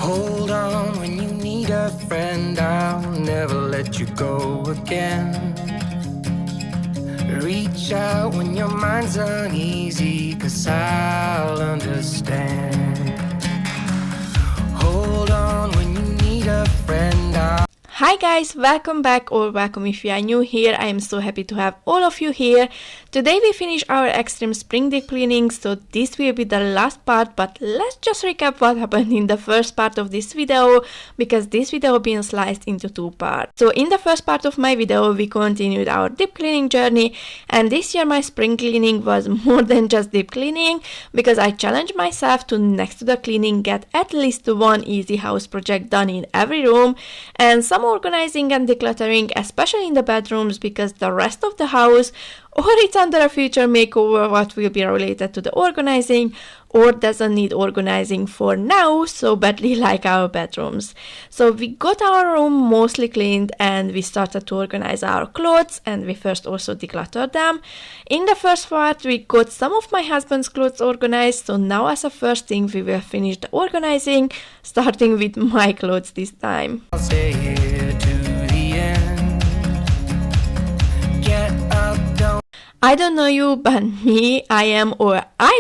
Hold on when you need a friend, I'll never let you go again. Reach out when your mind's uneasy, 'cause I'll understand. Hold on when you need a friend, Hi guys, welcome back, or welcome if you are new here. I am so happy to have all of you here. Today we finish our extreme spring deep cleaning, so this will be the last part, but let's just recap what happened in the first part of this video, because this video being sliced into two parts. So in the first part of my video we continued our deep cleaning journey, and this year my spring cleaning was more than just deep cleaning, because I challenged myself to, next to the cleaning, get at least one easy house project done in every room, and some organizing and decluttering, especially in the bedrooms, because the rest of the house, or it's under a future makeover what will be related to the organizing, or doesn't need organizing for now so badly like our bedrooms. So we got our room mostly cleaned and we started to organize our clothes, and we first also decluttered them. In the first part we got some of my husband's clothes organized, so now as a first thing we will finish the organizing, starting with my clothes this time. I'll stay here to the end. Get up, don't. I don't know you, but me, I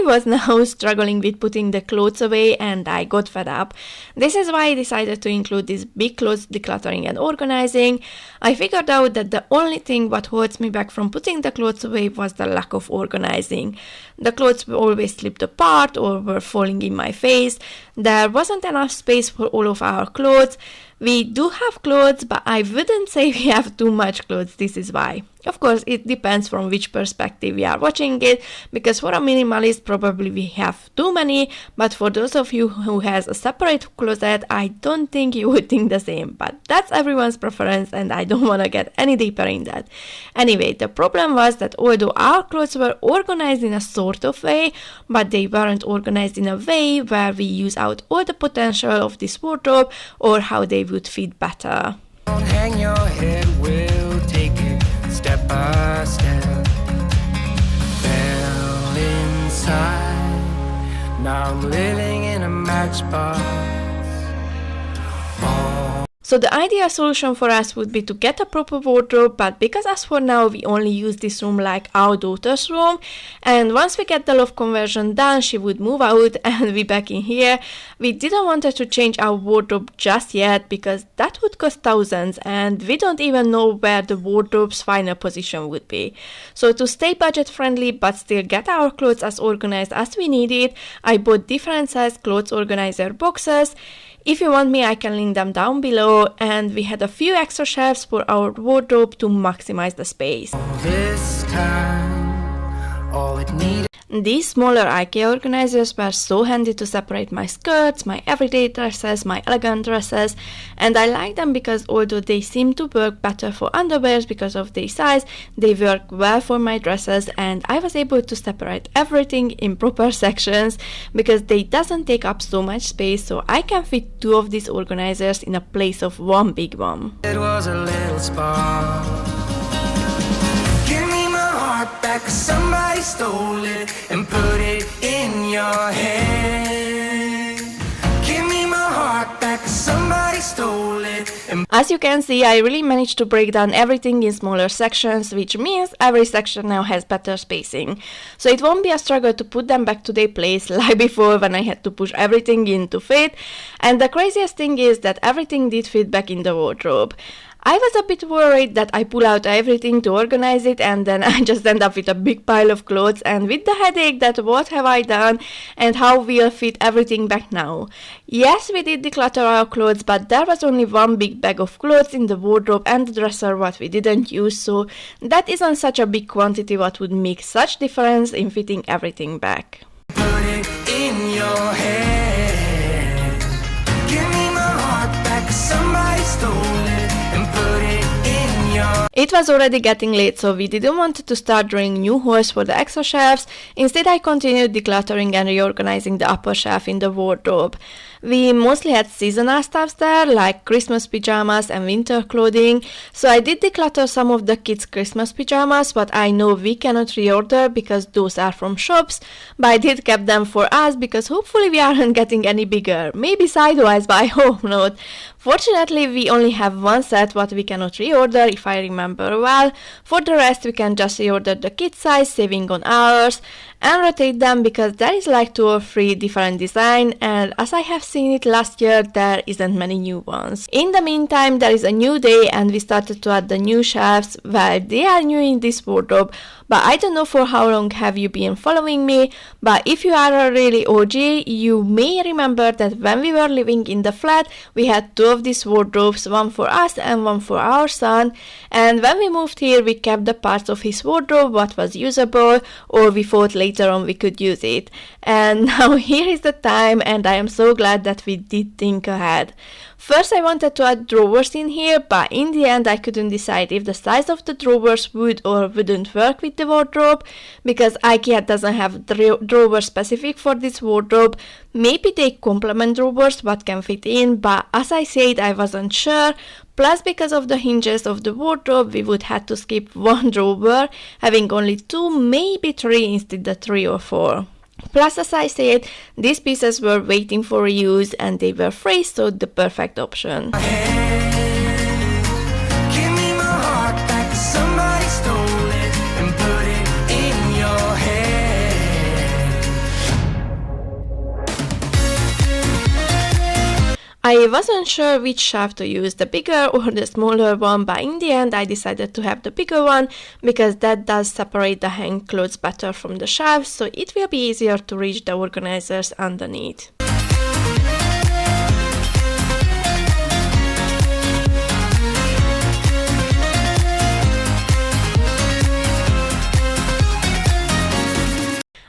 was now struggling with putting the clothes away, and I got fed up. This is why I decided to include this big clothes decluttering and organizing. I figured out that the only thing what holds me back from putting the clothes away was the lack of organizing. The clothes always slipped apart or were falling in my face. There wasn't enough space for all of our clothes. We do have clothes, but I wouldn't say we have too much clothes. This is why. Of course, it depends from which perspective we are watching it, because for a minimalist probably we have too many, but for those of you who has a separate closet, I don't think you would think the same, but that's everyone's preference and I don't want to get any deeper in that. Anyway, the problem was that although our clothes were organized in a sort of way, but they weren't organized in a way where we use out all the potential of this wardrobe or how they would fit better. Don't hang your head, we'll take it step by step. Fell inside, now I'm living in a matchbox. So the ideal solution for us would be to get a proper wardrobe, but because as for now we only use this room like our daughter's room, and once we get the loft conversion done she would move out and we back in here, we didn't want to change our wardrobe just yet, because that would cost thousands and we don't even know where the wardrobe's final position would be. So to stay budget friendly but still get our clothes as organized as we need it, I bought different size clothes organizer boxes. If you want me, I can link them down below, and we had a few extra shelves for our wardrobe to maximize the space. This time, all it needed. These smaller IKEA organizers were so handy to separate my skirts, my everyday dresses, my elegant dresses, and I like them because although they seem to work better for underwears because of their size, they work well for my dresses, and I was able to separate everything in proper sections because they doesn't take up so much space, so I can fit two of these organizers in a place of one big one. It was a little spark. Give me my heart back, somebody stole it and put it in your head. Give me my heart back, somebody stole it and. As you can see, I really managed to break down everything in smaller sections, which means every section now has better spacing. So it won't be a struggle to put them back to their place like before when I had to push everything in to fit. And the craziest thing is that everything did fit back in the wardrobe. I was a bit worried that I pull out everything to organize it and then I just end up with a big pile of clothes and with the headache that what have I done and how we'll fit everything back now. Yes, we did declutter our clothes, but there was only one big bag of clothes in the wardrobe and the dresser what we didn't use, so that isn't such a big quantity what would make such difference in fitting everything back. Put it in your head. Give me my heart back, somebody stole it and put it in your. It was already getting late, so we didn't want to start drawing new holes for the extra shelves. Instead, I continued decluttering and reorganizing the upper shelf in the wardrobe. We mostly had seasonal stuffs there, like Christmas pajamas and winter clothing, so I did declutter some of the kids' Christmas pajamas, but I know we cannot reorder because those are from shops, but I did keep them for us because hopefully we aren't getting any bigger, maybe sidewise, but I hope not. Fortunately, we only have one set what we cannot reorder, if I remember well. For the rest, we can just reorder the kid size, saving on hours, and rotate them because there is like 2 or 3 different design, and as I have seen it last year, there isn't many new ones. In the meantime, there is a new day and we started to add the new shelves. Well, they are new in this wardrobe, but I don't know for how long have you been following me, but if you are a really OG, you may remember that when we were living in the flat, we had 2 of these wardrobes, one for us and one for our son, and when we moved here, we kept the parts of his wardrobe what was usable, or we thought later on we could use it. And now here is the time, and I am so glad that we did think ahead. First I wanted to add drawers in here, but in the end I couldn't decide if the size of the drawers would or wouldn't work with the wardrobe, because IKEA doesn't have drawers specific for this wardrobe. Maybe they complement drawers what can fit in, but as I said, I wasn't sure. Plus, because of the hinges of the wardrobe, we would have to skip one drawer, having only 2, maybe 3 instead of 3 or 4. Plus, as I said, these pieces were waiting for reuse and they were free, so the perfect option. Give me my heart back, 'cause somebody stole it and put it in your head. I wasn't sure which shelf to use, the bigger or the smaller one, but in the end I decided to have the bigger one because that does separate the hang clothes better from the shelves, so it will be easier to reach the organizers underneath.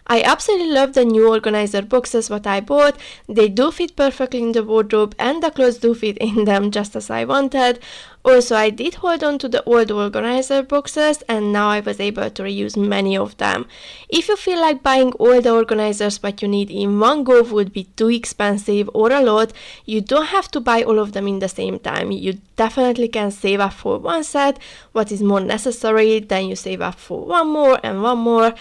I absolutely love the new organizer boxes what I bought. They do fit perfectly in the wardrobe and the clothes do fit in them just as I wanted. Also, I did hold on to the old organizer boxes and now I was able to reuse many of them. If you feel like buying all the organizers what you need in one go would be too expensive or a lot, you don't have to buy all of them in the same time. You definitely can save up for one set, what is more necessary, then you save up for one more and one more.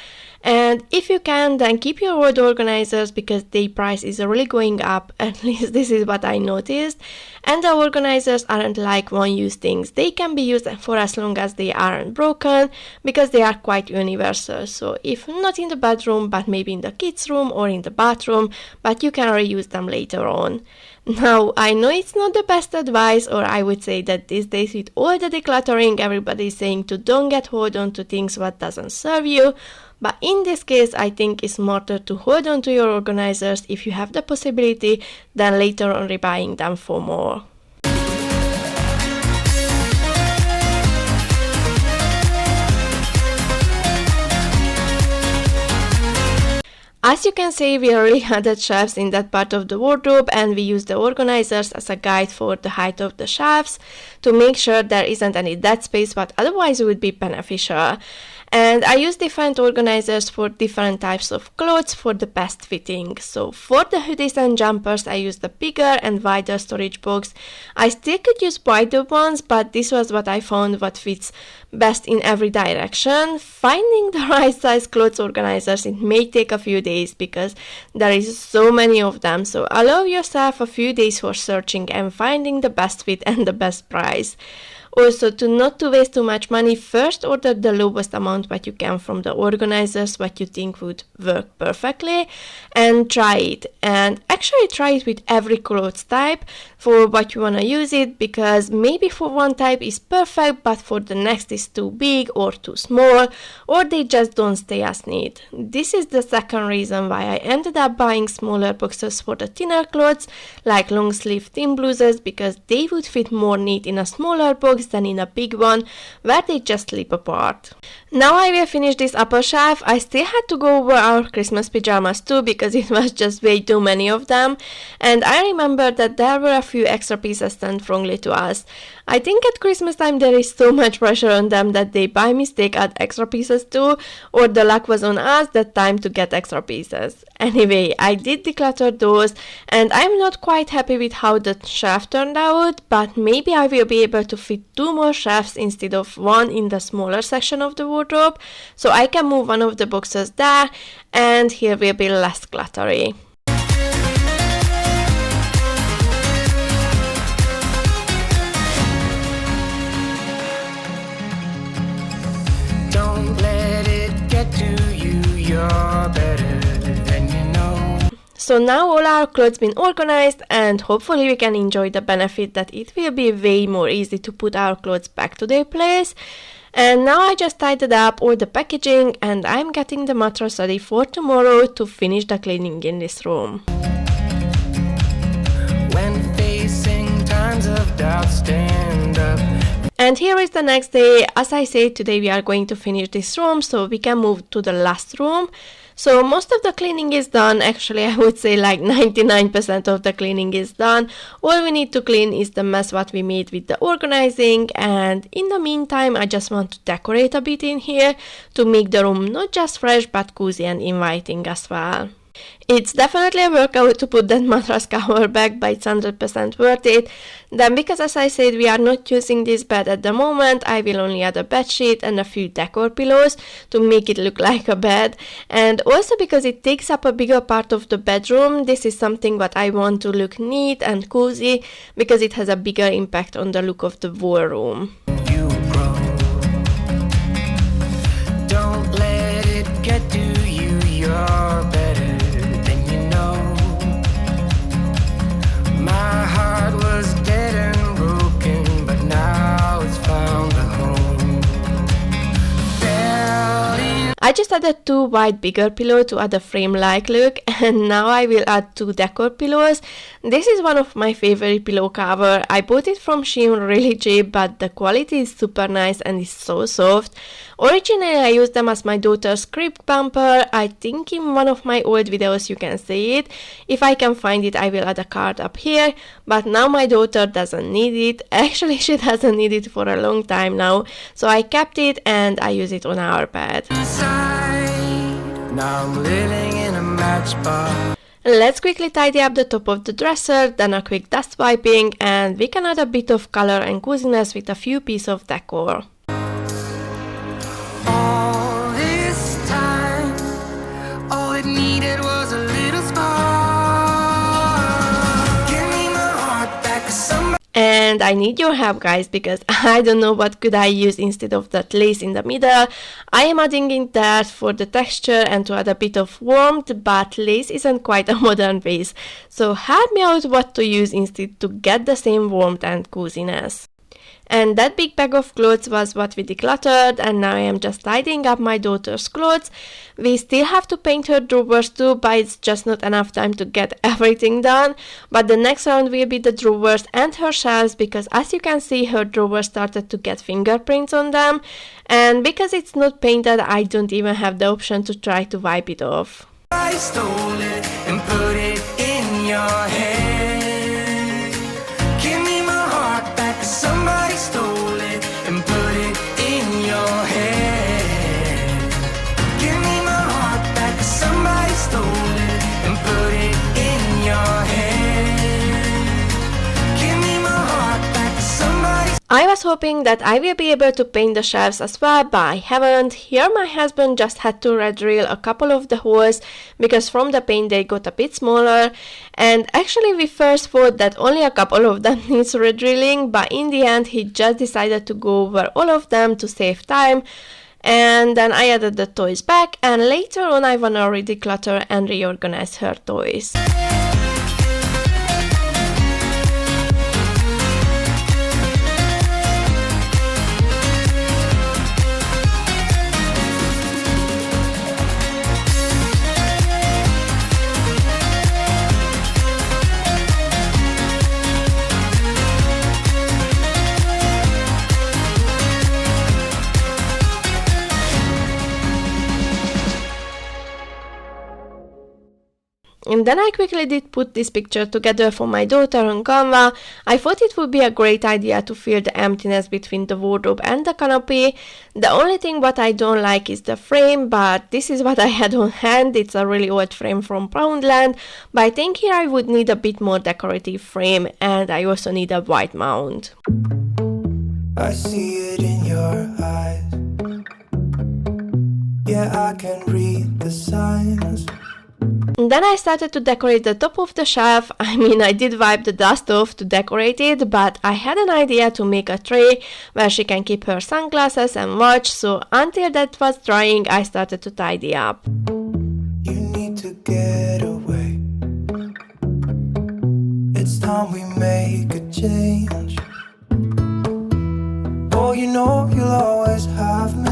And if you can, then keep your old organizers because their price is really going up, at least this is what I noticed. And the organizers aren't like one-use things. They can be used for as long as they aren't broken because they are quite universal. So if not in the bedroom, but maybe in the kids' room or in the bathroom, but you can reuse them later on. Now, I know it's not the best advice, or I would say that these days with all the decluttering, everybody is saying to don't get hold on to things what doesn't serve you. But in this case, I think it's smarter to hold on to your organizers if you have the possibility than later on rebuying them for more. As you can see, we already added shelves in that part of the wardrobe and we use the organizers as a guide for the height of the shelves to make sure there isn't any dead space, but otherwise it would be beneficial. And I use different organizers for different types of clothes for the best fitting. So for the hoodies and jumpers, I use the bigger and wider storage box. I still could use wider ones, but this was what I found what fits best in every direction. Finding the right size clothes organizers, it may take a few days because there is so many of them. So allow yourself a few days for searching and finding the best fit and the best price. Also, to not to waste too much money, first order the lowest amount what you can from the organizers what you think would work perfectly and try it. And actually try it with every clothes type for what you want to use it, because maybe for one type is perfect but for the next is too big or too small, or they just don't stay as neat. This is the second reason why I ended up buying smaller boxes for the thinner clothes like long sleeve thin blouses, because they would fit more neat in a smaller box than in a big one where they just slip apart. Now I will finish this upper shelf. I still had to go over our Christmas pajamas too because it was just way too many of them, and I remember that there were a few extra pieces sent wrongly to us. I think at Christmas time there is so much pressure on them that they by mistake add extra pieces too, or the luck was on us that time to get extra pieces. Anyway, I did declutter those, and I'm not quite happy with how the shelf turned out, but maybe I will be able to fit 2 more shelves instead of 1 in the smaller section of the wardrobe, so I can move one of the boxes there, and here will be less cluttery. Don't let it get to you, you're better than you know. So now all our clothes been organized, and hopefully we can enjoy the benefit that it will be way more easy to put our clothes back to their place. And now I just tidied up all the packaging, and I'm getting the mattress ready for tomorrow to finish the cleaning in this room. When facing times of doubt, stand up. And here is the next day. As I said, today we are going to finish this room so we can move to the last room. So most of the cleaning is done. Actually, I would say like 99% of the cleaning is done. All we need to clean is the mess what we made with the organizing, and in the meantime I just want to decorate a bit in here to make the room not just fresh but cozy and inviting as well. It's definitely a workout to put that mattress cover back, but it's 100% worth it. Then, because as I said, we are not using this bed at the moment, I will only add a bed sheet and a few decor pillows to make it look like a bed. And also because it takes up a bigger part of the bedroom, this is something what I want to look neat and cozy because it has a bigger impact on the look of the whole room. You grow. Don't let it get to you, you're better than you know. My heart was dead and broken, but now it's found a home. Fell in. I just added 2 white bigger pillows to add a frame-like look, and now I will add 2 decor pillows. This is one of my favorite pillow cover. I bought it from Shein really cheap, but the quality is super nice and is so soft. Originally I used them as my daughter's crib bumper. I think in one of my old videos you can see it. If I can find it I will add a card up here, but now my daughter doesn't need it. Actually she doesn't need it for a long time now, so I kept it and I use it on our bed. Now I'm living in a matchbox. Let's quickly tidy up the top of the dresser, then a quick dust wiping, and we can add a bit of color and coziness with a few pieces of decor. All this time, all it needed was a little spark. Give me my heart back, somebody. And I need your help, guys, because I don't know what could I use instead of that lace in the middle. I am adding in that for the texture and to add a bit of warmth, but lace isn't quite a modern base. So help me out what to use instead to get the same warmth and coziness. And that big bag of clothes was what we decluttered, and now I am just tidying up my daughter's clothes. We still have to paint her drawers too, but it's just not enough time to get everything done. But the next round will be the drawers and her shelves, because as you can see her drawers started to get fingerprints on them, and because it's not painted I don't even have the option to try to wipe it off. I stole it and put it in your head. Give me my heart back, somebody stole it and put it in your head. Give me my heart back, somebody stole it and put it in your head. Give me my heart back, somebody. I was hoping that I will be able to paint the shelves as well, but I haven't. Here my husband just had to red drill a couple of the holes because from the paint they got a bit smaller, and actually we first thought that only a couple of them needs red drilling, but in the end he just decided to go over all of them to save time. And then I added the toys back, and later on I wanna re-declutter and reorganize her toys. And then I quickly did put this picture together for my daughter on Canva. I thought it would be a great idea to fill the emptiness between the wardrobe and the canopy. The only thing what I don't like is the frame, but this is what I had on hand. It's a really old frame from Poundland, but I think here I would need a bit more decorative frame, and I also need a white mount. I see it in your eyes. Yeah, I can read the signs. And then I started to decorate the top of the shelf. I mean, I did wipe the dust off to decorate it, but I had an idea to make a tray where she can keep her sunglasses and watch, so until that was drying, I started to tidy up. You need to get away. It's time we make a change. Oh, you know you'll always have me.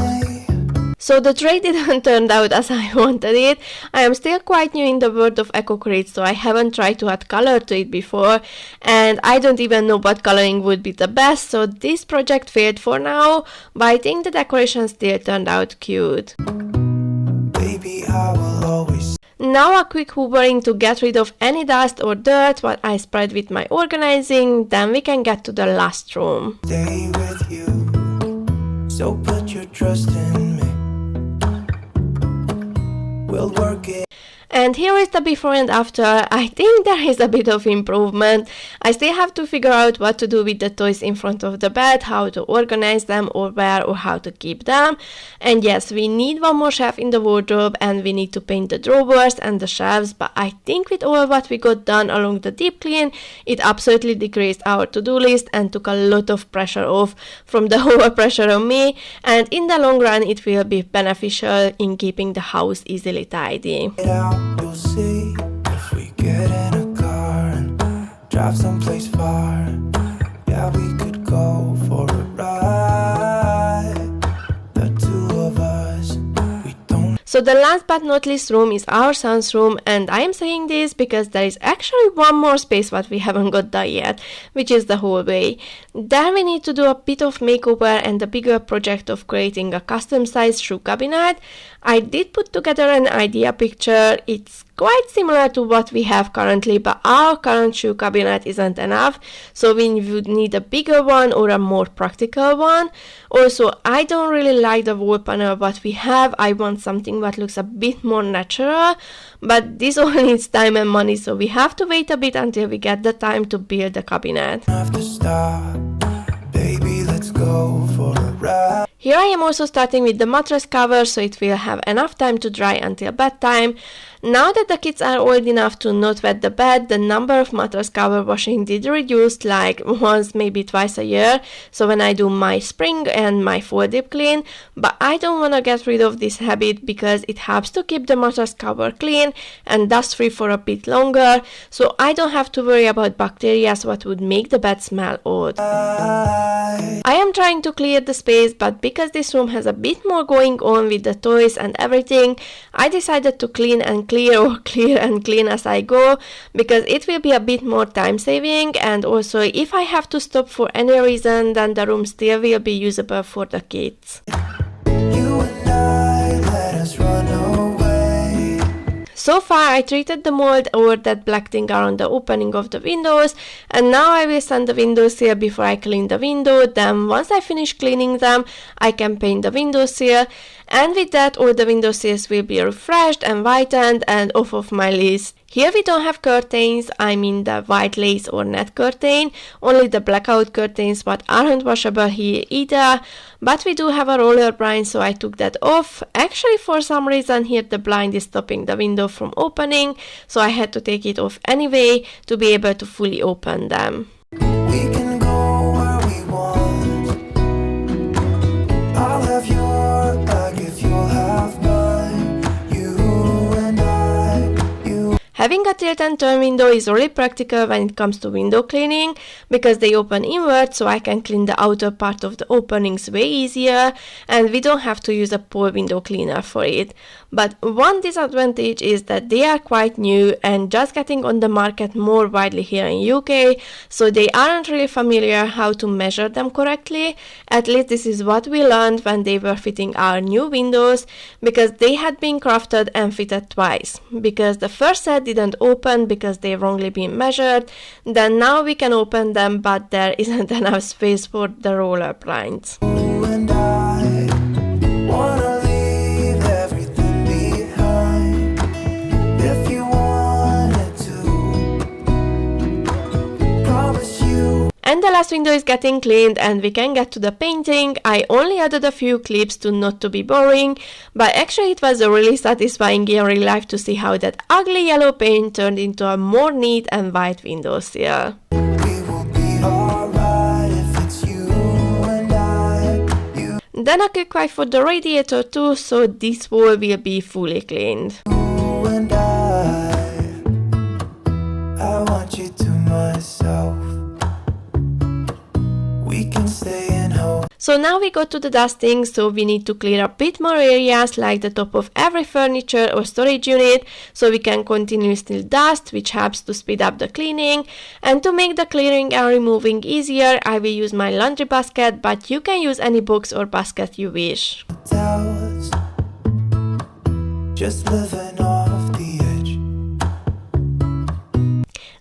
So the tray didn't turn out as I wanted it. I am still quite new in the world of EcoCrate, so I haven't tried to add color to it before, and I don't even know what coloring would be the best, so this project failed for now, but I think the decoration still turned out cute. Baby, I will always. Now a quick hoovering to get rid of any dust or dirt what I spread with my organizing, then we can get to the last room. Stay with you, so put your trust in me. We'll work it. And here is the before and after. I think there is a bit of improvement. I still have to figure out what to do with the toys in front of the bed, how to organize them or where or how to keep them. And yes, we need one more shelf in the wardrobe and we need to paint the drawers and the shelves, but I think with all what we got done along the deep clean, it absolutely decreased our to-do list and took a lot of pressure off from the overpressure on me, and in the long run it will be beneficial in keeping the house easily tidy. You'll see if we get in a car and drive someplace far. Yeah, we could go for a ride. The two of us, we don't. So the last but not least room is our son's room, and I am saying this because there is actually one more space what we haven't got done yet, which is the hallway. There we need to do a bit of makeover and the bigger project of creating a custom sized shoe cabinet. I did put together an idea picture. It's quite similar to what we have currently, but our current shoe cabinet isn't enough, so we would need a bigger one or a more practical one. Also, I don't really like the wall panel what we have. I want something that looks a bit more natural, but this all needs time and money, so we have to wait a bit until we get the time to build the cabinet. have to stop. Baby, let's go for a ride. Here I am also starting with the mattress cover, so it will have enough time to dry until bedtime. Now that the kids are old enough to not wet the bed, the number of mattress cover washing did reduce, like once, maybe twice a year, so when I do my spring and my fall deep clean, but I don't want to get rid of this habit because it helps to keep the mattress cover clean and dust free for a bit longer, so I don't have to worry about bacteria what would make the bed smell odd. I am trying to clear the space, but because this room has a bit more going on with the toys and everything, I decided to clean and clear or clear and clean as I go, because it will be a bit more time saving, and also if I have to stop for any reason, then the room still will be usable for the kids. You and I, let us run away. So far I treated the mold or that black thing around the opening of the windows, and now I will sand the windowsill before I clean the window. Then once I finish cleaning them, I can paint the windowsill, and with that all the windowsills will be refreshed and whitened and off of my list. Here we don't have curtains, I mean the white lace or net curtain, only the blackout curtains but aren't washable here either, but we do have a roller blind, so I took that off. Actually for some reason here the blind is stopping the window from opening, so I had to take it off anyway to be able to fully open them. We can go where we want. I'll have your back if you'll have mine. You and I, you. Having a tilt and turn window is really practical when it comes to window cleaning, because they open inward, so I can clean the outer part of the openings way easier, and we don't have to use a pole window cleaner for it. But one disadvantage is that they are quite new and just getting on the market more widely here in UK, so they aren't really familiar how to measure them correctly. At least this is what we learned when they were fitting our new windows, because they had been crafted and fitted twice, because the first set didn't open because they've wrongly been measured, then now we can open them, but there isn't enough space for the roller blinds. You and I wanna leave everything behind. If you wanted to, promise you. And the last window is getting cleaned and we can get to the painting. I only added a few clips to not to be boring, but actually it was really satisfying in real life to see how that ugly yellow paint turned into a more neat and white windowsill. We will be alright if it's you and I. You Then a quick wipe for the radiator too, so this wall will be fully cleaned. and I want you to myself. We can stay in hope. So now we go to the dusting, so we need to clear a bit more areas like the top of every furniture or storage unit, so we can continuously dust, which helps to speed up the cleaning. And to make the clearing and removing easier, I will use my laundry basket, but you can use any box or basket you wish. Towers, just living off the edge.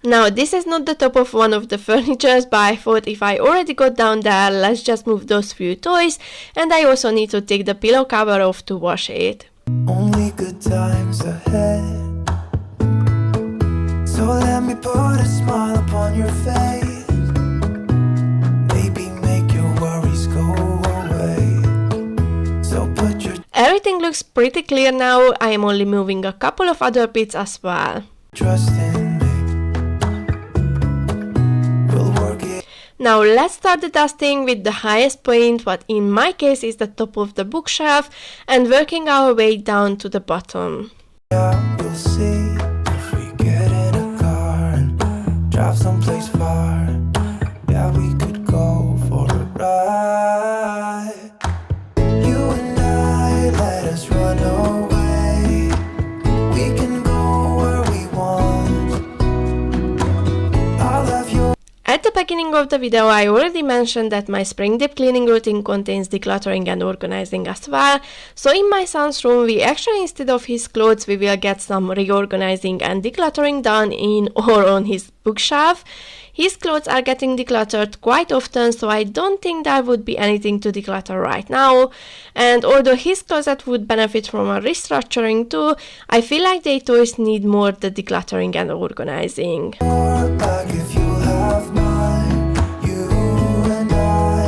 Now this is not the top of one of the furnitures, but I thought if I already got down there, let's just move those few toys, and I also need to take the pillow cover off to wash it. Only good times ahead. So let me put a smile upon your face. Maybe make your worries go away. So put your Everything looks pretty clear now. I am only moving a couple of other bits as well. trust in me. We'll work it. Now let's start the dusting with the highest point, what in my case is the top of the bookshelf, and working our way down to the bottom. Yeah, we'll see if we get in a car and drive someplace far. Yeah, we could go for a ride. You and I, let us run away. We can go where we want. I'll have your At the beginning of the video, I already mentioned that my spring deep cleaning routine contains decluttering and organizing as well. So in my son's room, we actually, instead of his clothes, we will get some reorganizing and decluttering done in or on his bookshelf. His clothes are getting decluttered quite often, so I don't think there would be anything to declutter right now. And although his closet would benefit from a restructuring too, I feel like their toys need more the decluttering and organizing. bag if you'll have mine. You and I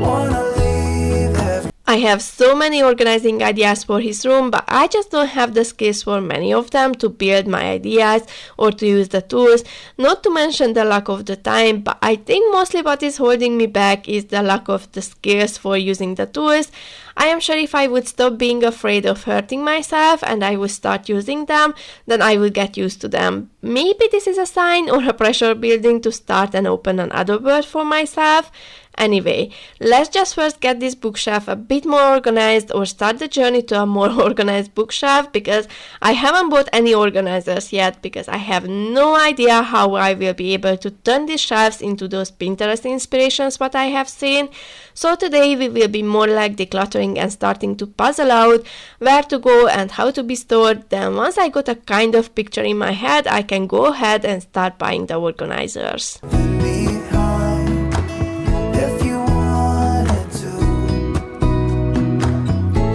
wanna leave every. I have so many organizing ideas for his room, but I just don't have the skills for many of them to build my ideas or to use the tools, not to mention the lack of the time, but I think mostly what is holding me back is the lack of the skills for using the tools. I am sure if I would stop being afraid of hurting myself and I would start using them, then I would get used to them. Maybe this is a sign or a pressure building to start and open another world for myself. Anyway, let's just first get this bookshelf a bit more organized or start the journey to a more organized bookshelf, because I haven't bought any organizers yet because I have no idea how I will be able to turn these shelves into those Pinterest inspirations what I have seen. So today we will be more like decluttering and starting to puzzle out where to go and how to be stored. Then once I got a kind of picture in my head, I can go ahead and start buying the organizers. Behind, if you wanted to,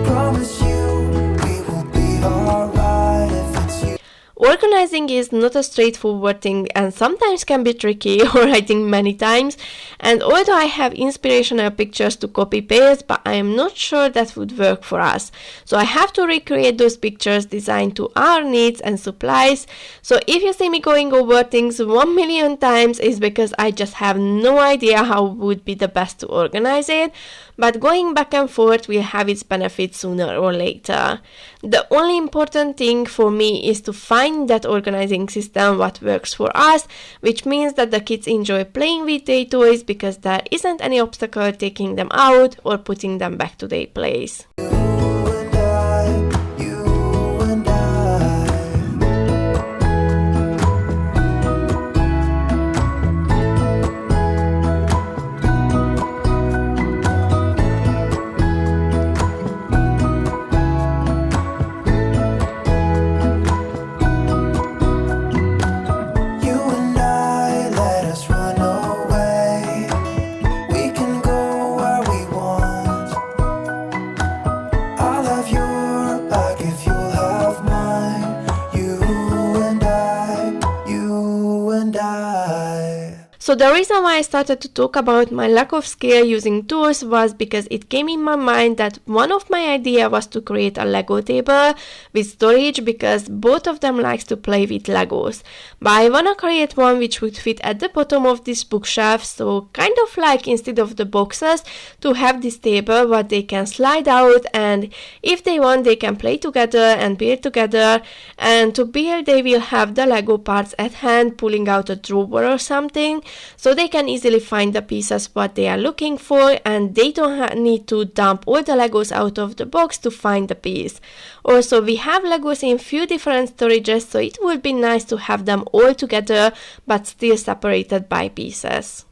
promise you we will be alright if it's you. Organizing is not a straightforward thing and sometimes can be tricky, or I think many times. And although I have inspirational pictures to copy paste, but I am not sure that would work for us. So I have to recreate those pictures designed to our needs and supplies. So if you see me going over things 1,000,000 times, is because I just have no idea how would be the best to organize it. But going back and forth will have its benefits sooner or later. The only important thing for me is to find that organizing system what works for us, which means that the kids enjoy playing with their toys because there isn't any obstacle taking them out or putting them back to their place. You and I. So the reason why I started to talk about my lack of skill using tools was because it came in my mind that one of my idea was to create a Lego table with storage, because both of them likes to play with Legos. But I wanna create one which would fit at the bottom of this bookshelf, so kind of like instead of the boxes to have this table what they can slide out, and if they want they can play together and build together, and to build they will have the Lego parts at hand, pulling out a drawer or something, so they can easily find the pieces what they are looking for, and they don't need to dump all the Legos out of the box to find the piece. Also, we have Legos in few different storages, so it would be nice to have them all together but still separated by pieces.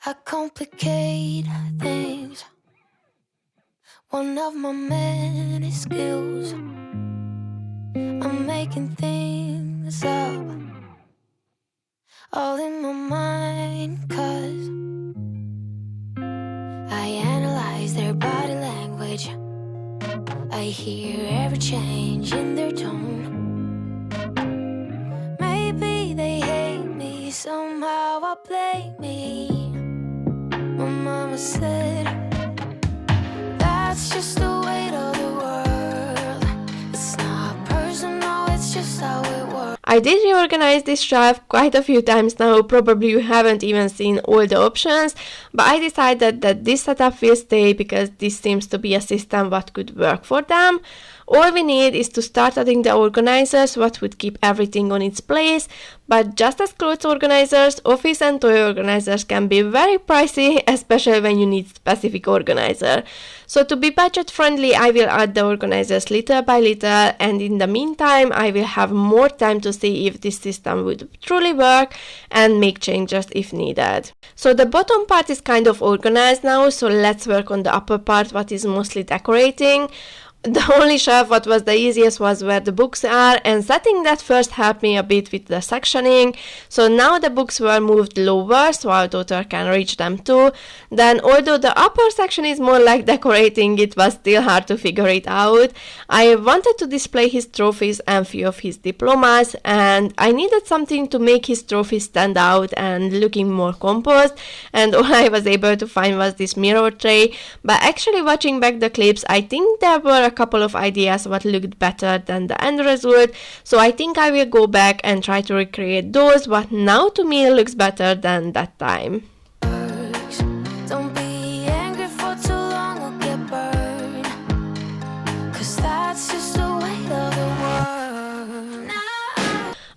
I complicate things. One of my many skills. I'm making things up, all in my mind, 'cause I analyze their body language. I hear every change in their tone. Maybe they hate me, somehow I blame me. My mama said, that's just the weight of the world. It's not personal, it's just how it works. I did reorganize this shelf quite a few times now, probably you haven't even seen all the options, but I decided that this setup will stay because this seems to be a system what could work for them. All we need is to start adding the organizers what would keep everything on its place, but just as clothes organizers, office and toy organizers can be very pricey, especially when you need specific organizer. So to be budget friendly, I will add the organizers little by little, and in the meantime I will have more time to see if this system would truly work and make changes if needed. So the bottom part is kind of organized now, so let's work on the upper part what is mostly decorating. The only shelf what was the easiest was where the books are, and setting that first helped me a bit with the sectioning. So now the books were moved lower so our daughter can reach them too. Then although the upper section is more like decorating, it was still hard to figure it out. I wanted to display his trophies and few of his diplomas, and I needed something to make his trophies stand out and looking more composed, and all I was able to find was this mirror tray. But actually watching back the clips, I think there were a couple of ideas what looked better than the end result, so I think I will go back and try to recreate those what now to me looks better than that time. Don't be angry for too long or get burned, 'cause that's just the weight of the world.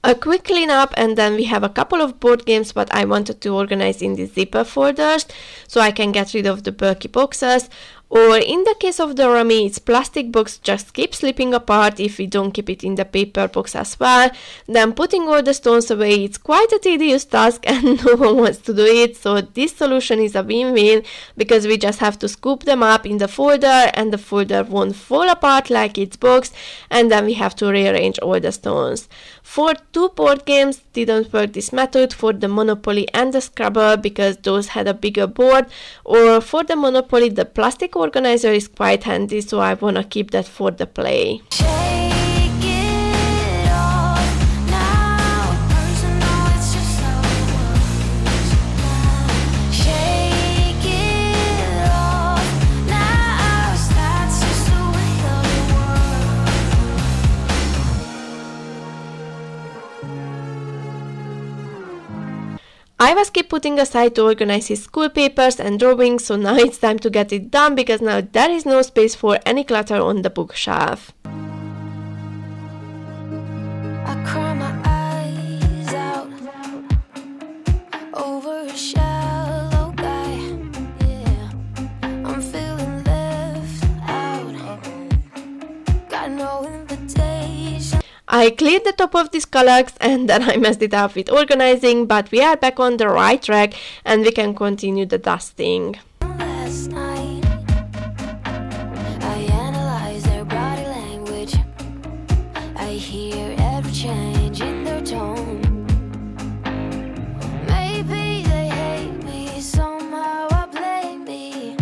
A quick cleanup, and then we have a couple of board games what I wanted to organize in the zipper folders so I can get rid of the bulky boxes. Or in the case of the rummy, its plastic box just keeps slipping apart if we don't keep it in the paper box as well. Then putting all the stones away, it's quite a tedious task and no one wants to do it, so this solution is a win-win because we just have to scoop them up in the folder and the folder won't fall apart like its box, and then we have to rearrange all the stones. For two board games didn't work this method, for the Monopoly and the Scrabble, because those had a bigger board, or for the Monopoly the plastic organizer is quite handy, so I wanna keep that for the play. Shake it off now, personal, it's just how it works. Shake it off now, that's just the weight of the world. I was keep putting aside to organize his school papers and drawings, so now it's time to get it done because now there is no space for any clutter on the bookshelf. I cry my eyes out over a shallow guy. Yeah, I'm feeling left out. Got no invitation. I cleared the top of these colors and then I messed it up with organizing, but we are back on the right track and we can continue the dusting. Last night, I analyze their body language. I hear every change in their tone. Maybe they hate me, somehow I blame me.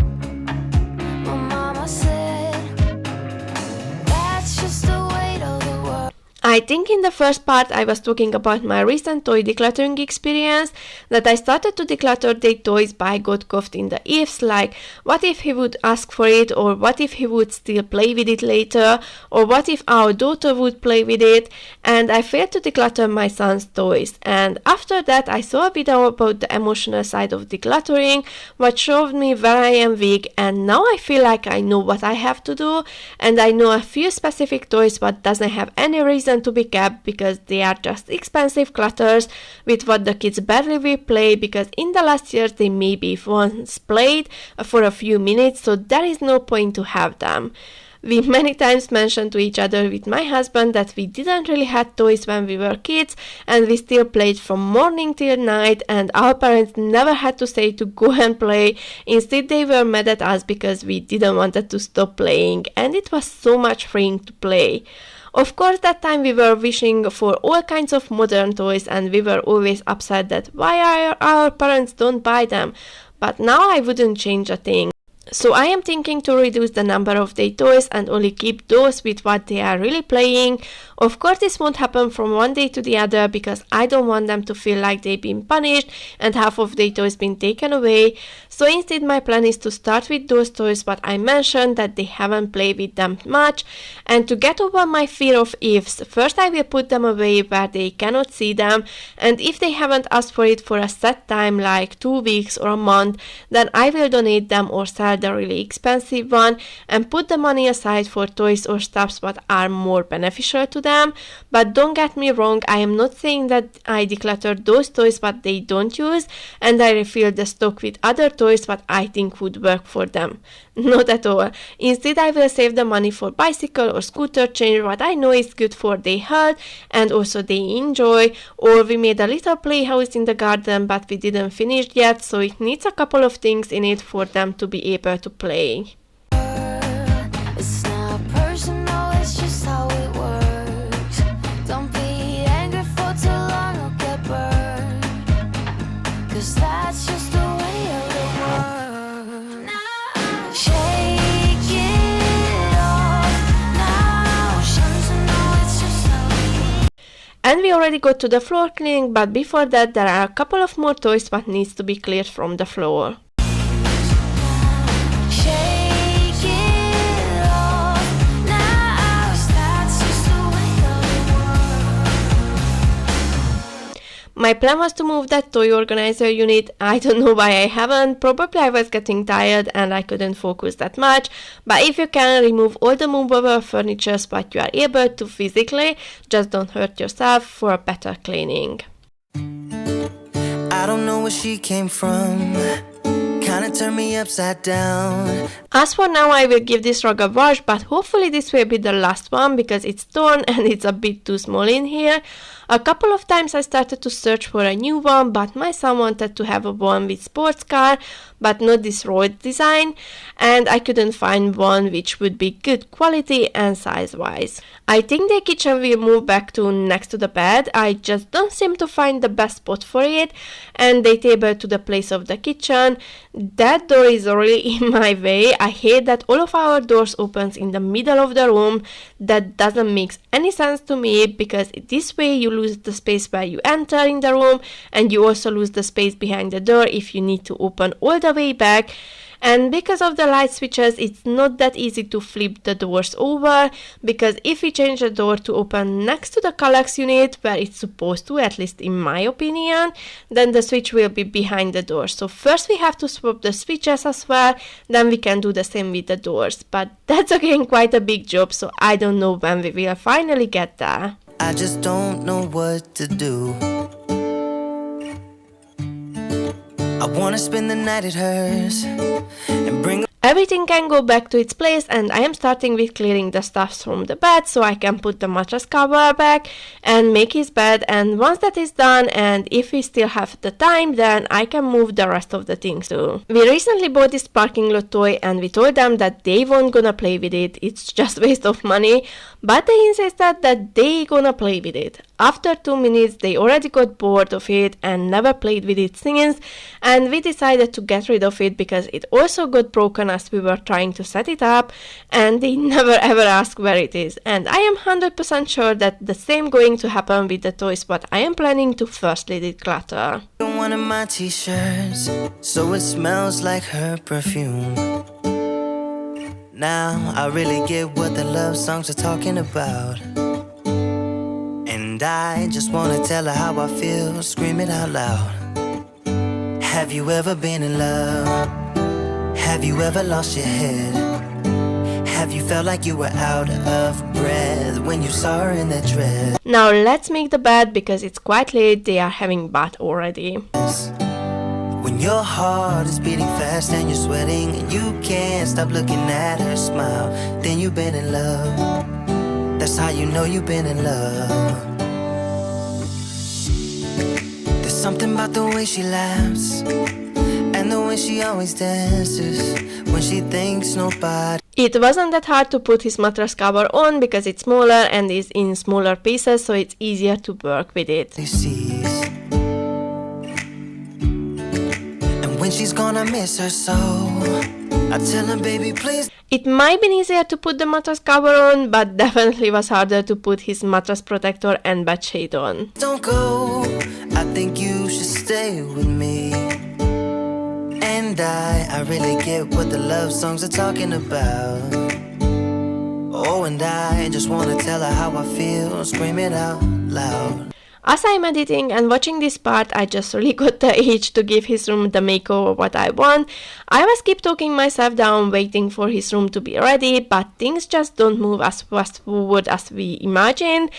My mama said, that's just the weight of the world. I think in the first part I was talking about my recent toy decluttering experience, that I started to declutter the toys but I got caught in the ifs, like what if he would ask for it, or what if he would still play with it later, or what if our daughter would play with it, and I failed to declutter my son's toys. And after that I saw a video about the emotional side of decluttering, what showed me where I am weak, and now I feel like I know what I have to do, and I know a few specific toys what doesn't have any reason to be kept because they are just expensive clutters with what the kids barely will play, because in the last years they maybe once played for a few minutes, so there is no point to have them. We many times mentioned to each other with my husband that we didn't really have toys when we were kids, and we still played from morning till night, and our parents never had to say to go and play. Instead they were mad at us because we didn't want to stop playing, and it was so much freeing to play. Of course, that time we were wishing for all kinds of modern toys, and we were always upset that why our parents don't buy them. But now I wouldn't change a thing. So I am thinking to reduce the number of their toys and only keep those with what they are really playing. Of course, this won't happen from one day to the other because I don't want them to feel like they've been punished and half of their toys been taken away. So instead my plan is to start with those toys what I mentioned that they haven't played with them much, and to get over my fear of ifs, first I will put them away where they cannot see them, and if they haven't asked for it for a set time like 2 weeks or a month, then I will donate them or sell the really expensive one and put the money aside for toys or stuffs what are more beneficial to them. But don't get me wrong, I am not saying that I declutter those toys what they don't use and I refill the stock with other toys what I think would work for them. Not at all. Instead I will save the money for bicycle or scooter change what I know is good for their health and also they enjoy, or we made a little playhouse in the garden but we didn't finish yet, so it needs a couple of things in it for them to be able to play. It's not personal, it's just how it works. Don't be angry for too long, you'll get burned. 'Cause that's just the way of the world. Now, shake it off. Now, to know it's just how it is. And we already got to the floor cleaning, but before that there are a couple of more toys what needs to be cleared from the floor. My plan was to move that toy organizer unit. I don't know why I haven't. Probably I was getting tired and I couldn't focus that much. But if you can, remove all the movable furniture but you are able to physically. Just don't hurt yourself for a better cleaning. I don't know where she came from. Kinda turned me upside down. As for now, I will give this rug a wash, but hopefully this will be the last one because it's torn and it's a bit too small in here. A couple of times I started to search for a new one, but my son wanted to have a one with sports car, but not this road design, and I couldn't find one which would be good quality and size-wise. I think the kitchen will move back to next to the bed. I just don't seem to find the best spot for it, and the table to the place of the kitchen. That door is really in my way. I hate that all of our doors opens in the middle of the room. That doesn't make any sense to me because this way you lose the space where you enter in the room and you also lose the space behind the door if you need to open all the way back. And because of the light switches, it's not that easy to flip the doors over, because if we change the door to open next to the Kallax unit, where it's supposed to, at least in my opinion, then the switch will be behind the door. So first we have to swap the switches as well, then we can do the same with the doors. But that's again quite a big job, so I don't know when we will finally get there. I just don't know what to do. I wanna spend the night at hers and bring. Everything can go back to its place, and I am starting with clearing the stuff from the bed so I can put the mattress cover back and make his bed, and once that is done and if we still have the time, then I can move the rest of the things too. We recently bought this parking lot toy and we told them that they won't gonna play with it, it's just waste of money, but they insisted that they gonna play with it. after 2 minutes they already got bored of it and never played with it since, and we decided to get rid of it because it also got broken as we were trying to set it up, and they never ever ask where it is. And I am 100% sure that the same going to happen with the toys what I am planning to firstly declutter. One of my t-shirts, so it smells like her perfume. Now I really get what the love songs are talking about, and I just wanna tell her how I feel, scream it out loud. Have you ever been in love? Have you ever lost your head? Have you felt like you were out of breath when you saw her in that dress? Now let's make the bed because it's quite late, they are having bath already. When your heart is beating fast and you're sweating and you can't stop looking at her smile, then you've been in love. That's how you know you've been in love. There's something about the way she laughs and the way she always dances when she thinks nobody. It wasn't that hard to put his mattress cover on because it's smaller and is in smaller pieces, so it's easier to work with it. Sees. When she's gonna miss her so, I tell her, baby, please. It might be easier to put the mattress cover on, but definitely was harder to put his mattress protector and bed shade on. Don't go, I think you should stay with me. And I really get what the love songs are talking about. Oh, and I just wanna tell her how I feel, scream it out loud. As I'm editing and watching this part, I just really got the itch to give his room the makeover what I want. I was keep talking myself down, waiting for his room to be ready, but things just don't move as fast forward as we imagined.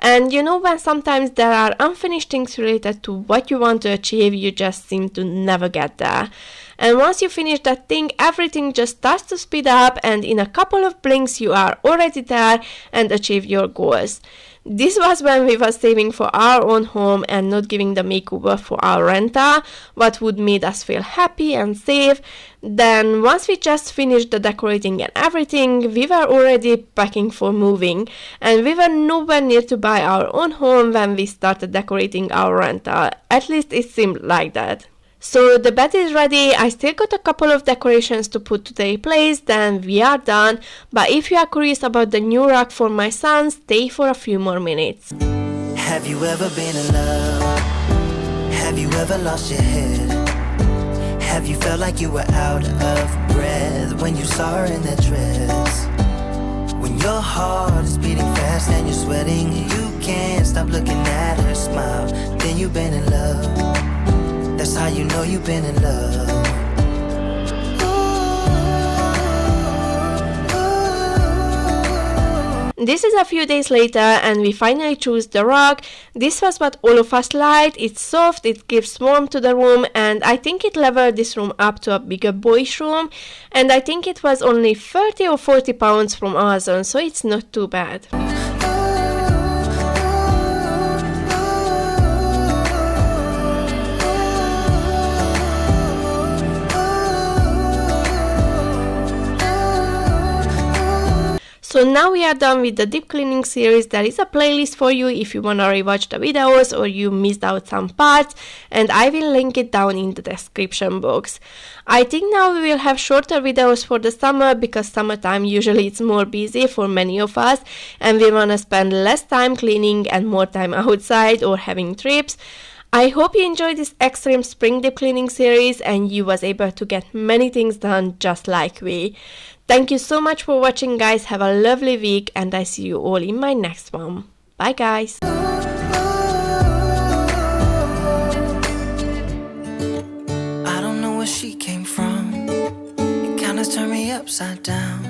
And you know when sometimes there are unfinished things related to what you want to achieve, you just seem to never get there. And once you finish that thing, everything just starts to speed up, and in a couple of blinks you are already there and achieve your goals. This was when we were saving for our own home and not giving the makeover for our rental, what would make us feel happy and safe. Then once we just finished the decorating and everything, we were already packing for moving, and we were nowhere near to buy our own home when we started decorating our rental. At least it seemed like that. So the bed is ready. I still got a couple of decorations to put to their place, then we are done. But if you are curious about the new rug for my son, stay for a few more minutes. Have you ever been in love? Have you ever lost your head? Have you felt like you were out of breath when you saw her in that dress? When your heart is beating fast and you're sweating and you can't stop looking at her smile, then you've been in love. That's how you know you've been in love. This is a few days later and we finally choose the rug. This was what all of us liked. It's soft, it gives warmth to the room, and I think it leveled this room up to a bigger boyish room, and I think it was only 30 or 40 pounds from Amazon, so it's not too bad. So now we are done with the deep cleaning series. There is a playlist for you if you wanna rewatch the videos or you missed out some parts, and I will link it down in the description box. I think now we will have shorter videos for the summer because summertime usually it's more busy for many of us and we wanna spend less time cleaning and more time outside or having trips. I hope you enjoyed this extreme spring deep cleaning series and you was able to get many things done just like we. Thank you so much for watching, guys. Have a lovely week and I see you all in my next one. Bye guys. I don't know where she came from. It kinda turned me upside down.